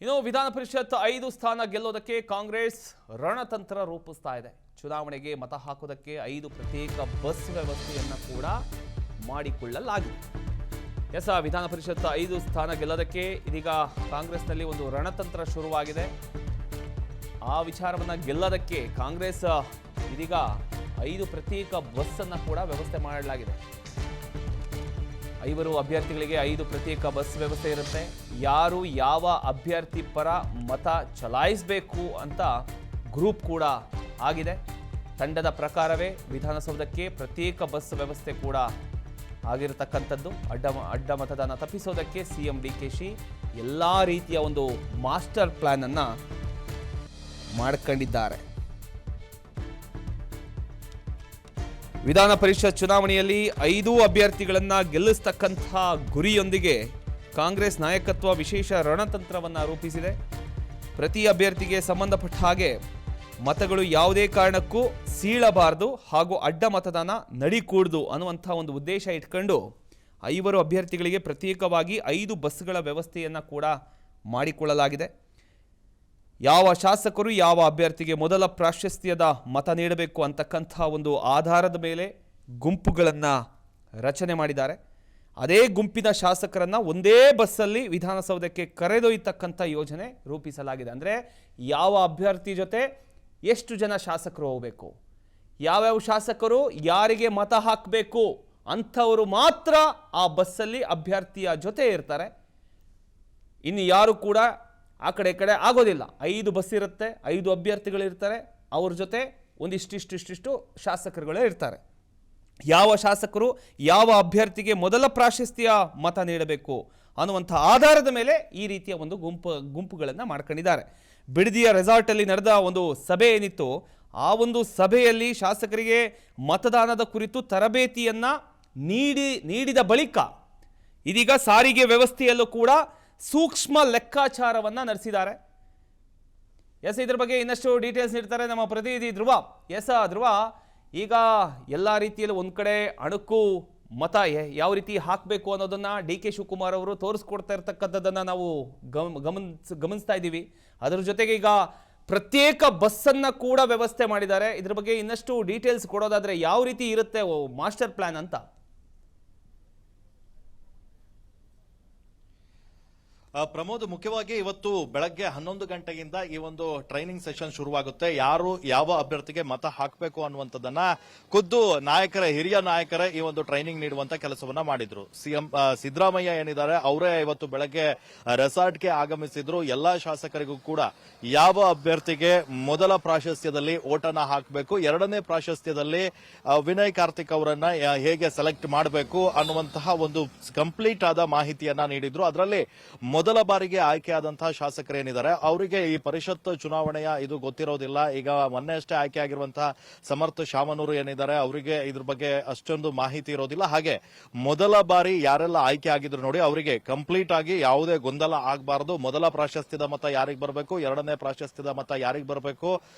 ಇನ್ನು ವಿಧಾನ ಪರಿಷತ್ 5 ಸ್ಥಾನ ಗೆಲ್ಲೋದಕ್ಕೆ ಕಾಂಗ್ರೆಸ್ ರಣತಂತ್ರ ರೂಪಿಸ್ತಾ ಇದೆ. ಚುನಾವಣೆಗೆ ಮತ ಹಾಕೋದಕ್ಕೆ 5 ಪ್ರತ್ಯೇಕ ಬಸ್ ವ್ಯವಸ್ಥೆಯನ್ನ ಕೂಡ ಮಾಡಿಕೊಳ್ಳಲಾಗಿದೆ. ವಿಧಾನ ಪರಿಷತ್ 5 ಸ್ಥಾನ ಗೆಲ್ಲೋದಕ್ಕೆ ಇದೀಗ ಕಾಂಗ್ರೆಸ್ನಲ್ಲಿ ಒಂದು ರಣತಂತ್ರ ಶುರುವಾಗಿದೆ. ಆ ವಿಚಾರವನ್ನ ಗೆಲ್ಲೋದಕ್ಕೆ ಕಾಂಗ್ರೆಸ್ ಇದೀಗ 5 ಪ್ರತ್ಯೇಕ ಬಸ್ ಅನ್ನ ಕೂಡ ವ್ಯವಸ್ಥೆ ಮಾಡಲಾಗಿದೆ. 5 ಅಭ್ಯರ್ಥಿಗಳಿಗೆ 5 ಪ್ರತ್ಯೇಕ ಬಸ್ ವ್ಯವಸ್ಥೆ ಇರುತ್ತೆ. ಯಾರು ಯಾವ ಅಭ್ಯರ್ಥಿ ಪರ ಮತ ಚಲಾಯಿಸಬೇಕು ಅಂತ ಗ್ರೂಪ್ ಕೂಡ ಆಗಿದೆ. ತಂಡದ ಪ್ರಕಾರವೇ ವಿಧಾನಸೌಧಕ್ಕೆ ಪ್ರತ್ಯೇಕ ಬಸ್ ವ್ಯವಸ್ಥೆ ಕೂಡ ಆಗಿರತಕ್ಕಂಥದ್ದು. ಅಡ್ಡ ಮತದಾನ ತಪ್ಪಿಸೋದಕ್ಕೆ ಸಿಎಂ ಡಿಕೆಶಿ ಎಲ್ಲ ರೀತಿಯ ಒಂದು ಮಾಸ್ಟರ್ ಪ್ಲಾನ್ ಅನ್ನ ಮಾಡ್ಕೊಂಡಿದ್ದಾರೆ. ವಿಧಾನ ಪರಿಷತ್ ಚುನಾವಣೆಯಲ್ಲಿ 5 ಅಭ್ಯರ್ಥಿಗಳನ್ನ ಗೆಲ್ಲಿಸ್ತಕ್ಕಂಥ ಗುರಿಯೊಂದಿಗೆ ಕಾಂಗ್ರೆಸ್ ನಾಯಕತ್ವ ವಿಶೇಷ ರಣತಂತ್ರವನ್ನ ರೂಪಿಸಿದೆ. ಪ್ರತಿ ಅಭ್ಯರ್ಥಿಗೆ ಸಂಬಂಧಪಟ್ಟ ಹಾಗೆ ಮತಗಳು ಯಾವುದೇ ಕಾರಣಕ್ಕೂ ಸೀಳಬಾರದು ಹಾಗೂ ಅಡ್ಡ ಮತದಾನ ನಡಿಕೂಡದು ಅನ್ನುವಂಥ ಒಂದು ಉದ್ದೇಶ ಇಟ್ಕೊಂಡು 5 ಅಭ್ಯರ್ಥಿಗಳಿಗೆ ಪ್ರತ್ಯೇಕವಾಗಿ 5 ಬಸ್ಗಳ ವ್ಯವಸ್ಥೆಯನ್ನು ಕೂಡ ಮಾಡಿಕೊಳ್ಳಲಾಗಿದೆ. ಯಾವ ಶಾಸಕರು ಯಾವ ಅಭ್ಯರ್ಥಿಗೆ ಮೊದಲ ಪ್ರಾಶಸ್ತ್ಯದ ಮತ ನೀಡಬೇಕು ಅಂತಕ್ಕಂಥ ಒಂದು ಆಧಾರದ ಮೇಲೆ ಗುಂಪುಗಳನ್ನು ರಚನೆ ಮಾಡಿದ್ದಾರೆ. ಅದೇ ಗುಂಪಿನ ಶಾಸಕರನ್ನು ಒಂದೇ ಬಸ್ಸಲ್ಲಿ ವಿಧಾನಸೌಧಕ್ಕೆ ಕರೆದೊಯ್ಯತಕ್ಕಂಥ ಯೋಜನೆ ರೂಪಿಸಲಾಗಿದೆ. ಅಂದರೆ ಯಾವ ಅಭ್ಯರ್ಥಿ ಜೊತೆ ಎಷ್ಟು ಜನ ಶಾಸಕರು ಹೋಗಬೇಕು, ಯಾವ್ಯಾವ ಶಾಸಕರು ಯಾರಿಗೆ ಮತ ಹಾಕಬೇಕು ಅಂಥವರು ಮಾತ್ರ ಆ ಬಸ್ಸಲ್ಲಿ ಅಭ್ಯರ್ಥಿಯ ಜೊತೆ ಇರ್ತಾರೆ. ಇನ್ನು ಯಾರು ಕೂಡ ಆ ಕಡೆ ಈ ಕಡೆ ಆಗೋದಿಲ್ಲ. 5 ಬಸ್ ಇರುತ್ತೆ, 5 ಅಭ್ಯರ್ಥಿಗಳಿರ್ತಾರೆ, ಅವ್ರ ಜೊತೆ ಒಂದಿಷ್ಟಿಷ್ಟು ಶಾಸಕರುಗಳೇ ಇರ್ತಾರೆ. ಯಾವ ಶಾಸಕರು ಯಾವ ಅಭ್ಯರ್ಥಿಗೆ ಮೊದಲ ಪ್ರಾಶಸ್ತ್ಯ ಮತ ನೀಡಬೇಕು ಅನ್ನುವಂಥ ಆಧಾರದ ಮೇಲೆ ಈ ರೀತಿಯ ಒಂದು ಗುಂಪುಗಳನ್ನು ಮಾಡ್ಕೊಂಡಿದ್ದಾರೆ. ಬಿಡದಿಯ ರೆಸಾರ್ಟಲ್ಲಿ ನಡೆದ ಒಂದು ಸಭೆ ಏನಿತ್ತು, ಆ ಒಂದು ಸಭೆಯಲ್ಲಿ ಶಾಸಕರಿಗೆ ಮತದಾನದ ಕುರಿತು ತರಬೇತಿಯನ್ನು ನೀಡಿದ ಬಳಿಕ ಇದೀಗ ಸಾರಿಗೆ ವ್ಯವಸ್ಥೆಯಲ್ಲೂ ಕೂಡ ಸೂಕ್ಷ್ಮ ಲೆಕ್ಕಾಚಾರವನ್ನು ನಡೆಸಿದ್ದಾರೆ. ಇದ್ರ ಬಗ್ಗೆ ಇನ್ನಷ್ಟು ಡೀಟೇಲ್ಸ್ ನೀಡ್ತಾರೆ ನಮ್ಮ ಪ್ರತಿನಿಧಿ ಧ್ರುವ. ಧ್ರುವ, ಈಗ ಎಲ್ಲ ರೀತಿಯಲ್ಲಿ ಒಂದು ಕಡೆ ಅಣುಕು ಮತ ಯಾವ ರೀತಿ ಹಾಕಬೇಕು ಅನ್ನೋದನ್ನ ಡಿ.ಕೆ. ಶಿವಕುಮಾರ್ ಅವರು ತೋರಿಸ್ಕೊಡ್ತಾ ಇರ್ತಕ್ಕಂಥದ್ದನ್ನು ನಾವು ಗಮನಿಸ್ತಾ ಇದ್ದೀವಿ. ಅದರ ಜೊತೆಗೆ ಈಗ ಪ್ರತ್ಯೇಕ ಬಸ್ಸನ್ನು ಕೂಡ ವ್ಯವಸ್ಥೆ ಮಾಡಿದ್ದಾರೆ. ಇದ್ರ ಬಗ್ಗೆ ಇನ್ನಷ್ಟು ಡೀಟೇಲ್ಸ್ ಕೊಡೋದಾದ್ರೆ ಯಾವ ರೀತಿ ಇರುತ್ತೆ ಮಾಸ್ಟರ್ ಪ್ಲಾನ್ ಅಂತ? ಪ್ರಮೋದ್, ಮುಖ್ಯವಾಗಿ ಇವತ್ತು ಬೆಳಗ್ಗೆ 11 ಗಂಟೆಯಿಂದ ಈ ಒಂದು ಟ್ರೈನಿಂಗ್ ಸೆಷನ್ ಶುರುವಾಗುತ್ತೆ. ಯಾರು ಯಾವ ಅಭ್ಯರ್ಥಿಗೆ ಮತ ಹಾಕಬೇಕು ಅನ್ನುವಂಥದ್ದನ್ನ ಖುದ್ದು ಹಿರಿಯ ನಾಯಕರೇ ಈ ಒಂದು ಟ್ರೈನಿಂಗ್ ನೀಡುವಂತ ಕೆಲಸವನ್ನ ಮಾಡಿದ್ರು. ಸಿಎಂ ಸಿದ್ದರಾಮಯ್ಯ ಏನಿದ್ದಾರೆ ಅವರೇ ಇವತ್ತು ಬೆಳಗ್ಗೆ ರೆಸಾರ್ಟ್ಗೆ ಆಗಮಿಸಿದ್ರು. ಎಲ್ಲಾ ಶಾಸಕರಿಗೂ ಕೂಡ ಯಾವ ಅಭ್ಯರ್ಥಿಗೆ ಮೊದಲ ಪ್ರಾಶಸ್ತ್ಯದಲ್ಲಿ ಓಟನ್ನ ಹಾಕಬೇಕು, 2ನೇ ಪ್ರಾಶಸ್ತ್ಯದಲ್ಲಿ ವಿನಯ್ ಕಾರ್ತಿಕ್ ಅವರನ್ನ ಹೇಗೆ ಸೆಲೆಕ್ಟ್ ಮಾಡಬೇಕು ಅನ್ನುವಂತಹ ಒಂದು ಕಂಪ್ಲೀಟ್ ಆದ ಮಾಹಿತಿಯನ್ನ ನೀಡಿದ್ರು. ಅದರಲ್ಲಿ ಮೊದಲ ಬಾರಿಗೆ ಆಯ್ಕೆಯಾದಂತಹ ಶಾಸಕರೇನಿದ್ದಾರೆ ಅವರಿಗೆ ಈ ಪರಿಷತ್ ಚುನಾವಣೆಯ ಇದು ಗೊತ್ತಿರೋದಿಲ್ಲ. ಈಗ ಮೊನ್ನೆ ಅಷ್ಟೇ ಆಯ್ಕೆ ಆಗಿರುವಂತಹ ಸಮರ್ಥ ಶಾಮನೂರು ಏನಿದ್ದಾರೆ ಅವರಿಗೆ ಇದ್ರ ಬಗ್ಗೆ ಅಷ್ಟೊಂದು ಮಾಹಿತಿ ಇರೋದಿಲ್ಲ. ಹಾಗೆ ಮೊದಲ ಬಾರಿ ಯಾರೆಲ್ಲ ಆಯ್ಕೆ ಆಗಿದ್ರು ನೋಡಿ, ಅವರಿಗೆ ಕಂಪ್ಲೀಟ್ ಆಗಿ ಯಾವುದೇ ಗೊಂದಲ ಆಗಬಾರದು. ಮೊದಲ ಪ್ರಾಶಸ್ತ್ಯದ ಮತ ಯಾರಿಗೆ ಬರಬೇಕು, 2ನೇ ಪ್ರಾಶಸ್ತ್ಯದ ಮತ ಯಾರಿಗೆ ಬರಬೇಕು,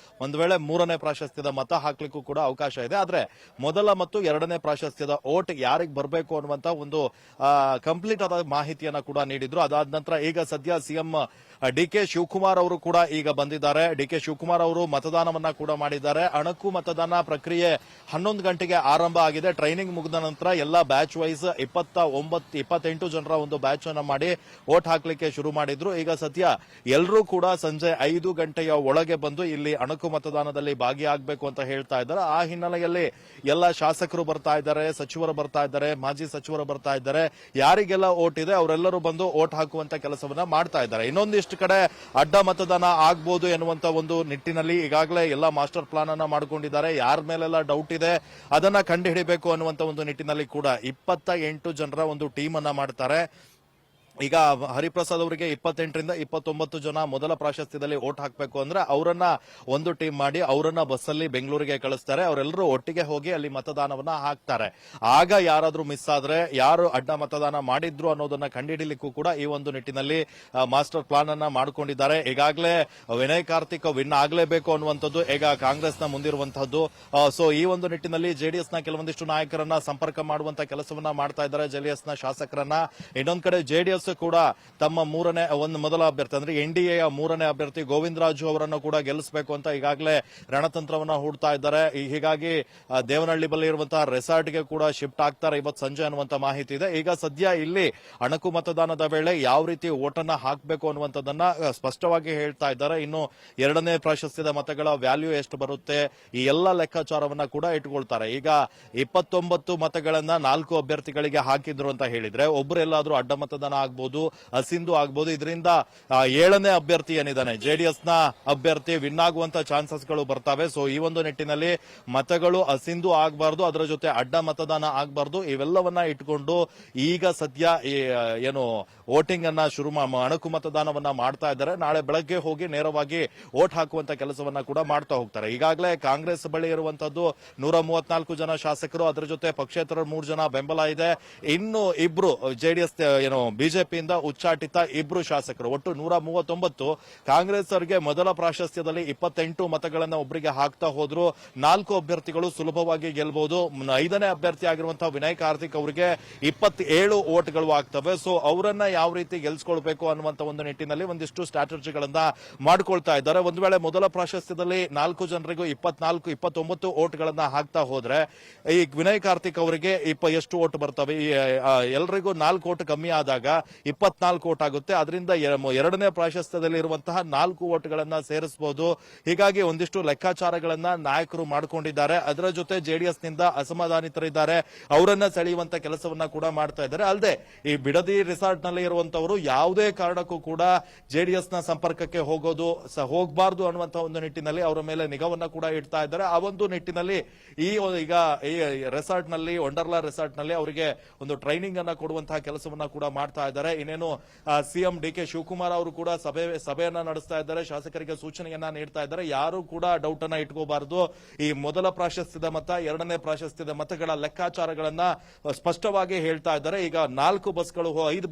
ಒಂದು ವೇಳೆ 3ನೇ ಪ್ರಾಶಸ್ತ್ಯದ ಮತ ಹಾಕ್ಲಿಕ್ಕೂ ಕೂಡ ಅವಕಾಶ ಇದೆ. ಆದ್ರೆ ಮೊದಲ ಮತ್ತು 2ನೇ ಪ್ರಾಶಸ್ತ್ಯದ ಓಟ್ ಯಾರಿಗೆ ಬರಬೇಕು ಅನ್ನುವಂತ ಒಂದು ಕಂಪ್ಲೀಟ್ ಆದ ಮಾಹಿತಿಯನ್ನ ಕೂಡ ನೀಡಿದ್ರು. ಅದಾದ ನಂತರ ಈಗ ಸದ್ಯ ಸಿಎಂ ಡಿ.ಕೆ. ಶಿವಕುಮಾರ್ ಅವರು ಕೂಡ ಈಗ ಬಂದಿದ್ದಾರೆ. ಡಿ.ಕೆ. ಶಿವಕುಮಾರ್ ಅವರು ಮತದಾನವನ್ನ ಕೂಡ ಮಾಡಿದ್ದಾರೆ. ಅಣಕು ಮತದಾನ ಪ್ರಕ್ರಿಯೆ 11 ಗಂಟೆಗೆ ಆರಂಭ ಆಗಿದೆ. ಟ್ರೈನಿಂಗ್ ಮುಗಿದ ನಂತರ ಎಲ್ಲ ಬ್ಯಾಚ್ ವೈಸ್ 28 ಜನರ ಒಂದು ಬ್ಯಾಚ್ ಅನ್ನ ಮಾಡಿ ವೋಟ್ ಹಾಕ್ಲಿಕ್ಕೆ ಶುರು ಮಾಡಿದ್ರು. ಈಗ ಸದ್ಯ ಎಲ್ಲರೂ ಕೂಡ ಸಂಜೆ 5 ಗಂಟೆಯ ಒಳಗೆ ಬಂದು ಇಲ್ಲಿ ಅಣಕು ಮತದಾನದಲ್ಲಿ ಭಾಗಿಯಾಗಬೇಕು ಅಂತ ಹೇಳ್ತಾ ಇದ್ದಾರೆ. ಆ ಹಿನ್ನೆಲೆಯಲ್ಲಿ ಎಲ್ಲ ಶಾಸಕರು ಬರ್ತಾ ಇದ್ದಾರೆ, ಸಚಿವರು ಬರ್ತಾ ಇದ್ದಾರೆ, ಮಾಜಿ ಸಚಿವರು ಬರ್ತಾ ಇದ್ದಾರೆ. ಯಾರಿಗೆಲ್ಲ ವೋಟ್ ಇದೆ ಅವರೆಲ್ಲರೂ ಬಂದು ವೋಟ್ ಹಾಕುವಂತ ಕೆಲಸವನ್ನ ಮಾಡ್ತಾ ಇದ್ದಾರೆ. ಇನ್ನೊಂದಿಷ್ಟು ಕಡೆ ಅಡ್ಡ ಮತದಾನ ಆಗ್ಬೋದು ಎನ್ನುವಂತ ಒಂದು ನಿಟ್ಟಿನಲ್ಲಿ ಈಗಾಗಲೇ ಎಲ್ಲ ಮಾಸ್ಟರ್ ಪ್ಲಾನ್ ಅನ್ನ ಮಾಡಿಕೊಂಡಿದ್ದಾರೆ. ಯಾರ ಮೇಲೆಲ್ಲ ಡೌಟ್ ಇದೆ ಅದನ್ನ ಕಂಡುಹಿಡಿಬೇಕು ಅನ್ನುವಂತ ಒಂದು ನಿಟ್ಟಿನಲ್ಲಿ ಕೂಡ 28 ಜನರ ಒಂದು ಟೀಮ್ ಅನ್ನ ಮಾಡ್ತಾರೆ. ಈಗ ಹರಿಪ್ರಸಾದ್ ಅವರಿಗೆ 28ರಿಂದ 29 ಜನ ಮೊದಲ ಪ್ರಾಶಸ್ತ್ಯದಲ್ಲಿ ವೋಟ್ ಹಾಕಬೇಕು ಅಂದ್ರೆ ಅವರನ್ನ ಒಂದು ಟೀಮ್ ಮಾಡಿ ಅವರನ್ನ ಬಸ್ಸಲ್ಲಿ ಬೆಂಗಳೂರಿಗೆ ಕಳಿಸ್ತಾರೆ. ಅವರೆಲ್ಲರೂ ಒಟ್ಟಿಗೆ ಹೋಗಿ ಅಲ್ಲಿ ಮತದಾನವನ್ನ ಹಾಕ್ತಾರೆ. ಆಗ ಯಾರಾದ್ರೂ ಮಿಸ್ ಆದ್ರೆ ಯಾರು ಅಡ್ಡ ಮತದಾನ ಮಾಡಿದ್ರು ಅನ್ನೋದನ್ನ ಕಂಡುಹಿಡಿಯಲಿಕ್ಕೂ ಕೂಡ ಈ ಒಂದು ನಿಟ್ಟಿನಲ್ಲಿ ಮಾಸ್ಟರ್ ಪ್ಲಾನ್ ಅನ್ನ ಮಾಡಿಕೊಂಡಿದ್ದಾರೆ. ಈಗಾಗಲೇ ವಿನಯ್ ಕಾರ್ತಿಕ್ ವಿನ್ ಆಗಲೇಬೇಕು ಅನ್ನುವಂಥದ್ದು ಈಗ ಕಾಂಗ್ರೆಸ್ನ ಮುಂದಿರುವಂತಹದ್ದು. ಸೊ ಈ ಒಂದು ನಿಟ್ಟಿನಲ್ಲಿ ಜೆಡಿಎಸ್ನ ಕೆಲವೊಂದಿಷ್ಟು ನಾಯಕರನ್ನ ಸಂಪರ್ಕ ಮಾಡುವಂತ ಕೆಲಸವನ್ನ ಮಾಡ್ತಾ ಇದ್ದಾರೆ, ಜೆಡಿಎಸ್ನ ಶಾಸಕರನ್ನ. ಇನ್ನೊಂದ್ ಕಡೆ ಜೆಡಿಎಸ್ ಜೆಡಿಎಸ್ ಕೂಡ ತಮ್ಮ ಮೊದಲ ಅಭ್ಯರ್ಥಿ ಅಂದ್ರೆ NDA ಮೂರನೇ ಅಭ್ಯರ್ಥಿ ಗೋವಿಂದರಾಜು ಅವರನ್ನು ಕೂಡ ಗೆಲ್ಲಿಸಬೇಕು ಅಂತ ಈಗಾಗಲೇ ರಣತಂತ್ರವನ್ನ ಹೂಡ್ತಾ ಇದ್ದಾರೆ. ಹೀಗಾಗಿ ದೇವನಹಳ್ಳಿ ಬಳಿ ಇರುವಂತಹ ರೆಸಾರ್ಟ್ಗೆ ಕೂಡ ಶಿಫ್ಟ್ ಆಗ್ತಾರೆ ಇವತ್ತು ಸಂಜೆ ಅನ್ನುವಂತ ಮಾಹಿತಿ ಇದೆ. ಈಗ ಸದ್ಯ ಇಲ್ಲಿ ಅಣಕು ಮತದಾನದ ವೇಳೆ ಯಾವ ರೀತಿ ಓಟನ್ನ ಹಾಕಬೇಕು ಅನ್ನುವಂಥದ್ದನ್ನ ಸ್ಪಷ್ಟವಾಗಿ ಹೇಳ್ತಾ ಇದ್ದಾರೆ. ಇನ್ನು ಎರಡನೇ ಪ್ರಾಶಸ್ತ್ಯದ ಮತಗಳ ವ್ಯಾಲ್ಯೂ ಎಷ್ಟು ಬರುತ್ತೆ ಈ ಎಲ್ಲ ಲೆಕ್ಕಾಚಾರವನ್ನ ಕೂಡ ಇಟ್ಕೊಳ್ತಾರೆ. ಈಗ 29 ಮತಗಳನ್ನ 4 ಅಭ್ಯರ್ಥಿಗಳಿಗೆ ಹಾಕಿದ್ರು ಅಂತ ಹೇಳಿದ್ರೆ ಒಬ್ಬರೆಲ್ಲಾದ್ರೂ ಅಡ್ಡ ಮತದಾನ ಆಗ್ಬೋದು, ಅಸಿಂಧು ಆಗ್ಬೋದು. ಇದರಿಂದ 7ನೇ ಅಭ್ಯರ್ಥಿ ಏನಿದ್ದಾನೆ ಜೆಡಿಎಸ್ ನ ಅಭ್ಯರ್ಥಿ ವಿನ್ ಆಗುವಂತ ಚಾನ್ಸಸ್ ಗಳು ಬರ್ತವೆ. ಸೊ ಈ ಒಂದು ನಿಟ್ಟಿನಲ್ಲಿ ಮತಗಳು ಅಸಿಂಧು ಆಗಬಾರ್ದು, ಅದರ ಜೊತೆ ಅಡ್ಡ ಮತದಾನ ಆಗಬಾರ್ದು. ಇವೆಲ್ಲವನ್ನ ಇಟ್ಕೊಂಡು ಈಗ ಸದ್ಯ ಏನು ವೋಟಿಂಗ್ ಅನ್ನ ಅಣಕು ಮತದಾನವನ್ನ ಮಾಡ್ತಾ ಇದ್ದಾರೆ. ನಾಳೆ ಬೆಳಗ್ಗೆ ಹೋಗಿ ನೇರವಾಗಿ ವೋಟ್ ಹಾಕುವಂತ ಕೆಲಸವನ್ನ ಕೂಡ ಮಾಡ್ತಾ ಹೋಗ್ತಾರೆ. ಈಗಾಗಲೇ ಕಾಂಗ್ರೆಸ್ ಬಳಿ ಇರುವಂತದ್ದು 134 ಜನ ಶಾಸಕರು, ಅದರ ಜೊತೆ ಪಕ್ಷೇತರ 3 ಜನ ಬೆಂಬಲ ಇದೆ. ಇನ್ನು ಇಬ್ರು ಜೆಡಿಎಸ್ ಬಿಜೆಪಿಯಿಂದ ಉಚ್ಚಾಟಿತ 2 ಶಾಸಕರು, ಒಟ್ಟು 139. ಕಾಂಗ್ರೆಸ್ ಅವರಿಗೆ ಮೊದಲ ಪ್ರಾಶಸ್ತ್ಯದಲ್ಲಿ 28 ಮತಗಳನ್ನ ಒಬ್ಬರಿಗೆ ಹಾಕ್ತಾ ಹೋದ್ರು. 4 ಅಭ್ಯರ್ಥಿಗಳು ಸುಲಭವಾಗಿ ಗೆಲ್ಲಬಹುದು. 5ನೇ ಅಭ್ಯರ್ಥಿ ಆಗಿರುವಂತಹ ವಿನಯ್ ಕಾರ್ತಿಕ್ ಅವರಿಗೆ 27 ವೋಟ್ಗಳು ಆಗ್ತವೆ. ಸೊ ಅವರನ್ನ ಯಾವ ರೀತಿ ಗೆಲ್ಸ್ಕೊಳ್ಬೇಕು ಅನ್ನುವಂತ ಒಂದು ನಿಟ್ಟಿನಲ್ಲಿ ಒಂದಿಷ್ಟು ಸ್ಟ್ರಾಟಜಿಗಳನ್ನ ಮಾಡ್ಕೊಳ್ತಾ ಇದ್ದಾರೆ. ಒಂದು ವೇಳೆ ಮೊದಲ ಪ್ರಾಶಸ್ತ್ಯದಲ್ಲಿ 4 ಜನರಿಗೂ 29 ವೋಟ್ಗಳನ್ನ ಹಾಕ್ತಾ ಹೋದ್ರೆ ಈ ವಿನಯ್ ಕಾರ್ತಿಕ್ ಅವರಿಗೆ ಎಷ್ಟು ವೋಟ್ ಬರ್ತವೆ? ಎಲ್ರಿಗೂ 4 ವೋಟ್ ಕಮ್ಮಿ ಆದಾಗ 24 ವೋಟ್ ಆಗುತ್ತೆ. ಅದರಿಂದ ಎರಡನೇ ಪ್ರಾಶಸ್ತ್ಯದಲ್ಲಿ ಇರುವಂತಹ 4 ವೋಟ್ಗಳನ್ನ ಸೇರಿಸಬಹುದು. ಹೀಗಾಗಿ ಒಂದಿಷ್ಟು ಲೆಕ್ಕಾಚಾರಗಳನ್ನ ನಾಯಕರು ಮಾಡಿಕೊಂಡಿದ್ದಾರೆ. ಅದರ ಜೊತೆ ಜೆಡಿಎಸ್ ನಿಂದ ಅಸಮಾಧಾನಿತರಿದ್ದಾರೆ, ಅವರನ್ನ ಸೆಳೆಯುವಂತ ಕೆಲಸವನ್ನ ಕೂಡ ಮಾಡ್ತಾ ಇದ್ದಾರೆ. ಅಲ್ಲದೆ ಈ ಬಿಡದಿ ರೆಸಾರ್ಟ್ ನಲ್ಲಿ ಇರುವಂತವರು ಯಾವುದೇ ಕಾರಣಕ್ಕೂ ಕೂಡ ಜೆಡಿಎಸ್ ನ ಸಂಪರ್ಕಕ್ಕೆ ಹೋಗಬಾರದು ಅನ್ನುವಂತ ಒಂದು ನಿಟ್ಟಿನಲ್ಲಿ ಅವರ ಮೇಲೆ ನಿಗಾವನ್ನ ಕೂಡ ಇಡ್ತಾ ಇದ್ದಾರೆ. ಆ ಒಂದು ನಿಟ್ಟಿನಲ್ಲಿ ಈಗ ಈ ರೆಸಾರ್ಟ್ ನಲ್ಲಿ ವಂಡರ್ಲಾ ರೆಸಾರ್ಟ್ ನಲ್ಲಿ ಅವರಿಗೆ ಒಂದು ಟ್ರೈನಿಂಗ್ ಅನ್ನ ಕೊಡುವಂತಹ ಕೆಲಸವನ್ನ ಕೂಡ ಮಾಡ್ತಾ ಇದ್ದಾರೆ. ಇನ್ನೇನು ಸಿಎಂ DK ಶಿವಕುಮಾರ್ ಅವರು ಕೂಡ ಸಭೆಯನ್ನ ನಡೆಸ್ತಾ ಇದ್ದಾರೆ, ಶಾಸಕರಿಗೆ ಸೂಚನೆಯನ್ನ ನೀಡ್ತಾ ಇದ್ದಾರೆ. ಯಾರು ಕೂಡ ಡೌಟ್ ಅನ್ನ ಇಟ್ಕೋಬಾರದು. ಈ ಮೊದಲ ಪ್ರಾಶಸ್ತ್ಯದ ಮತ, ಎರಡನೇ ಪ್ರಾಶಸ್ತ್ಯದ ಮತಗಳ ಲೆಕ್ಕಾಚಾರಗಳನ್ನ ಸ್ಪಷ್ಟವಾಗಿ ಹೇಳ್ತಾ ಇದ್ದಾರೆ. ಈಗ 5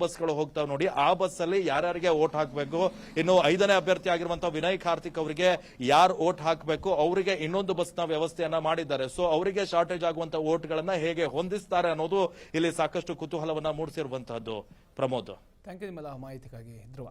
ಬಸ್ಗಳು ಹೋಗ್ತಾವೆ ನೋಡಿ, ಆ ಬಸ್ ಅಲ್ಲಿ ಯಾರ್ಯಾರಿಗೆ ವೋಟ್ ಹಾಕಬೇಕು, ಇನ್ನು 5ನೇ ಅಭ್ಯರ್ಥಿ ಆಗಿರುವಂತಹ ವಿನಯ್ ಕಾರ್ತಿಕ್ ಅವರಿಗೆ ಯಾರು ವೋಟ್ ಹಾಕಬೇಕು, ಅವರಿಗೆ ಇನ್ನೊಂದು ಬಸ್ ನ ವ್ಯವಸ್ಥೆಯನ್ನ ಮಾಡಿದ್ದಾರೆ. ಸೊ ಅವರಿಗೆ ಶಾರ್ಟೇಜ್ ಆಗುವಂತಹ ವೋಟ್ ಗಳನ್ನ ಹೇಗೆ ಹೊಂದಿಸ್ತಾರೆ ಅನ್ನೋದು ಇಲ್ಲಿ ಸಾಕಷ್ಟು ಕುತೂಹಲವನ್ನ ಮೂಡಿಸಿರುವಂತಹದ್ದು. ಪ್ರಮೋದ್, ಥ್ಯಾಂಕ್ ಯು ನಿಮ್ಮೆಲ್ಲ ಮಾಹಿತಿಗಾಗಿ ಧ್ರುವ.